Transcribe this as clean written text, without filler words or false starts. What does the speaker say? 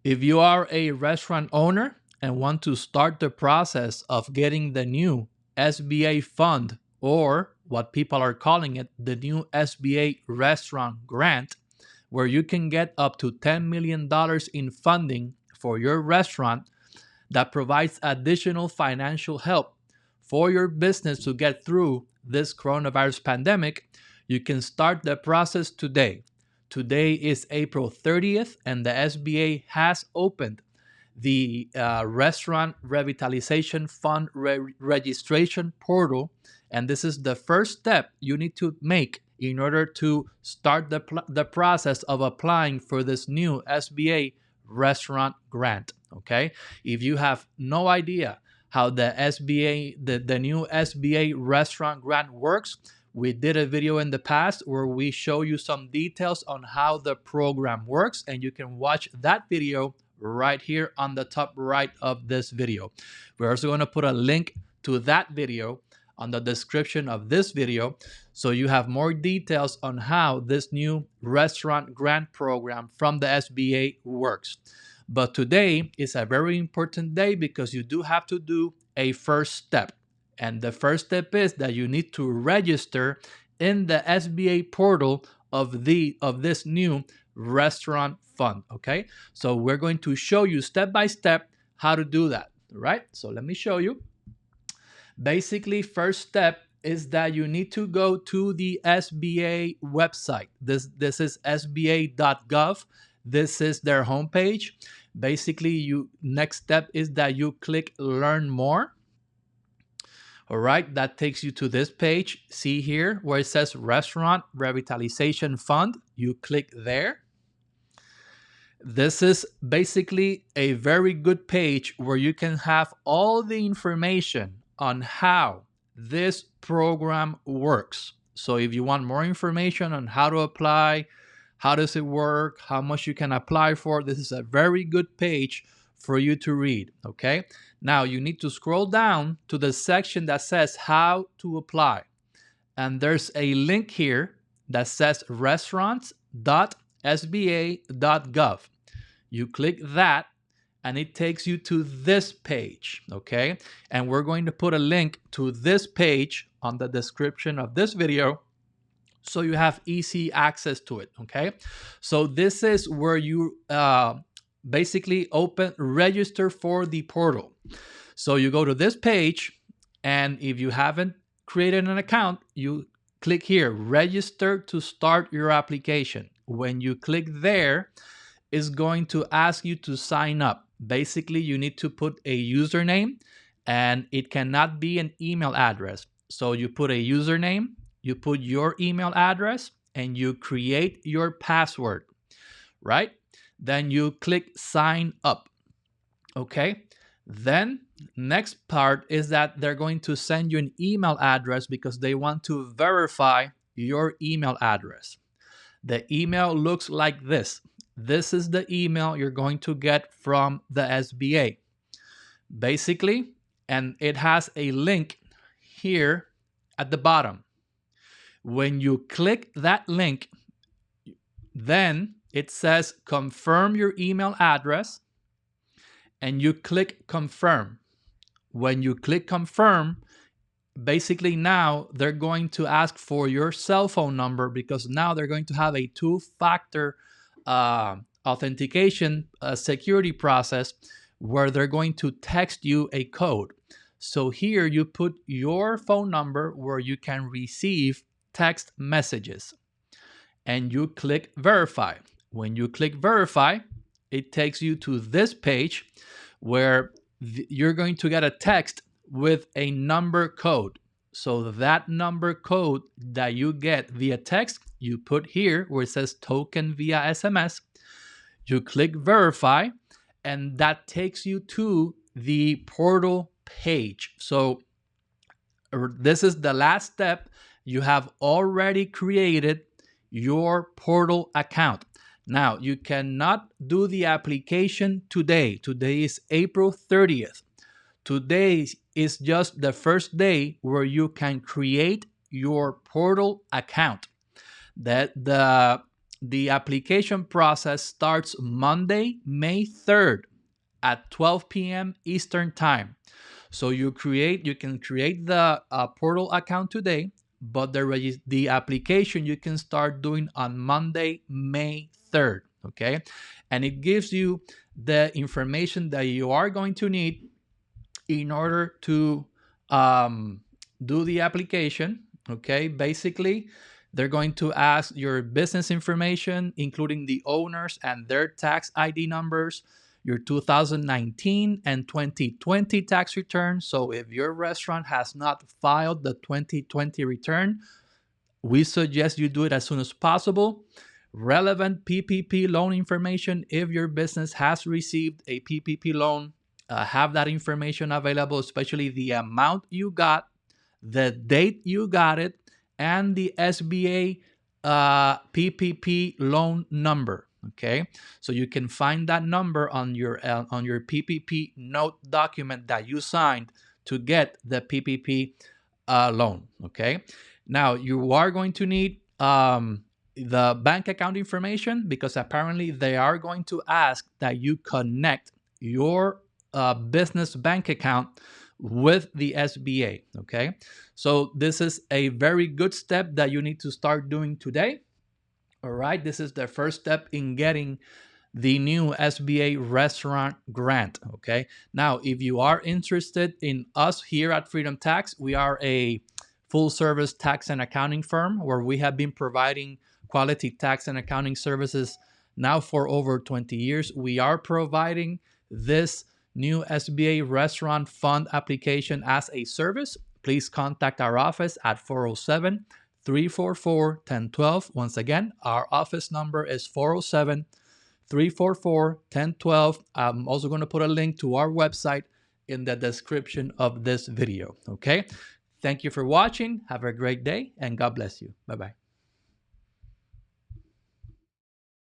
If you are a restaurant owner and want to start the process of getting the new SBA fund, or what people are calling it, the new SBA restaurant grant, where you can get up to $10 million in funding for your restaurant that provides additional financial help for your business to get through this coronavirus pandemic, you can start the process today. Today is April 30th, and the SBA has opened the Restaurant Revitalization Fund Registration Portal, and this is the first step you need to make in order to start the process of applying for this new SBA restaurant grant. Okay, if you have no idea how the SBA, the new SBA restaurant grant works, we did a video in the past where we show you some details on how the program works, and you can watch that video right here on the top right of this video. We're also going to put a link to that video on the description of this video, so you have more details on how this new restaurant grant program from the SBA works. But today is a very important day because you do have to do a first step. And the first step is that you need to register in the SBA portal of this new restaurant fund. Okay, so we're going to show you step by step how to do that. Right, so let me show you. Basically, first step is that you need to go to the SBA website. This is sba.gov. This is their homepage. Basically, next step is that you click learn more. All right, that takes you to this page. See here where it says Restaurant Revitalization Fund. You click there. This is basically a very good page where you can have all the information on how this program works. So if you want more information on how to apply, how does it work, how much you can apply for, this is a very good page for you to read. Okay, now you need to scroll down to the section that says how to apply, and there's a link here that says restaurants.sba.gov. You click that and it takes you to this page. Okay, and we're going to put a link to this page on the description of this video so you have easy access to it. Okay, so this is where you basically register for the portal. So you go to this page, and if you haven't created an account, you click here, register to start your application. When you click there, it's going to ask you to sign up. Basically, you need to put a username, and it cannot be an email address. So you put a username, you put your email address, and you create your password, right? Then you click sign up. Okay, then next part is that they're going to send you an email address because they want to verify your email address. The email looks like this. This is the email you're going to get from the SBA. Basically, and it has a link here at the bottom. When you click that link, then it says confirm your email address, and you click confirm. When you click confirm, basically now they're going to ask for your cell phone number because now they're going to have a two-factor authentication security process where they're going to text you a code. So here you put your phone number where you can receive text messages, and you click verify. When you click verify, it takes you to this page where you're going to get a text with a number code. So that number code that you get via text, you put here where it says token via SMS. You click verify, and that takes you to the portal page. So this is the last step. You have already created your portal account. Now, you cannot do the application today. Today is April 30th. Today is just the first day where you can create your portal account. That the the application process starts Monday, May 3rd at 12 p.m. Eastern Time. So you can create the portal account today, but the application you can start doing on Monday, May 3rd, okay? And it gives you the information that you are going to need in order to do the application, okay? Basically, they're going to ask your business information, including the owners and their tax ID numbers, your 2019 and 2020 tax return. So if your restaurant has not filed the 2020 return, we suggest you do it as soon as possible. Relevant PPP loan information. If your business has received a PPP loan, have that information available, especially the amount you got, the date you got it, and the SBA PPP loan number. Okay, so you can find that number on your PPP note document that you signed to get the PPP loan. Okay, now you are going to need the bank account information, because apparently they are going to ask that you connect your business bank account with the SBA. Okay, so this is a very good step that you need to start doing today. All right, this is the first step in getting the new SBA restaurant grant. Okay, now if you are interested in us here at Freedom Tax, we are a full service tax and accounting firm where we have been providing quality tax and accounting services now for over 20 years. We are providing this new SBA restaurant fund application as a service. Please contact our office at 407-344-1012. Once again, our office number is 407-344-1012. I'm also going to put a link to our website in the description of this video. Okay. Thank you for watching. Have a great day and God bless you. Bye-bye.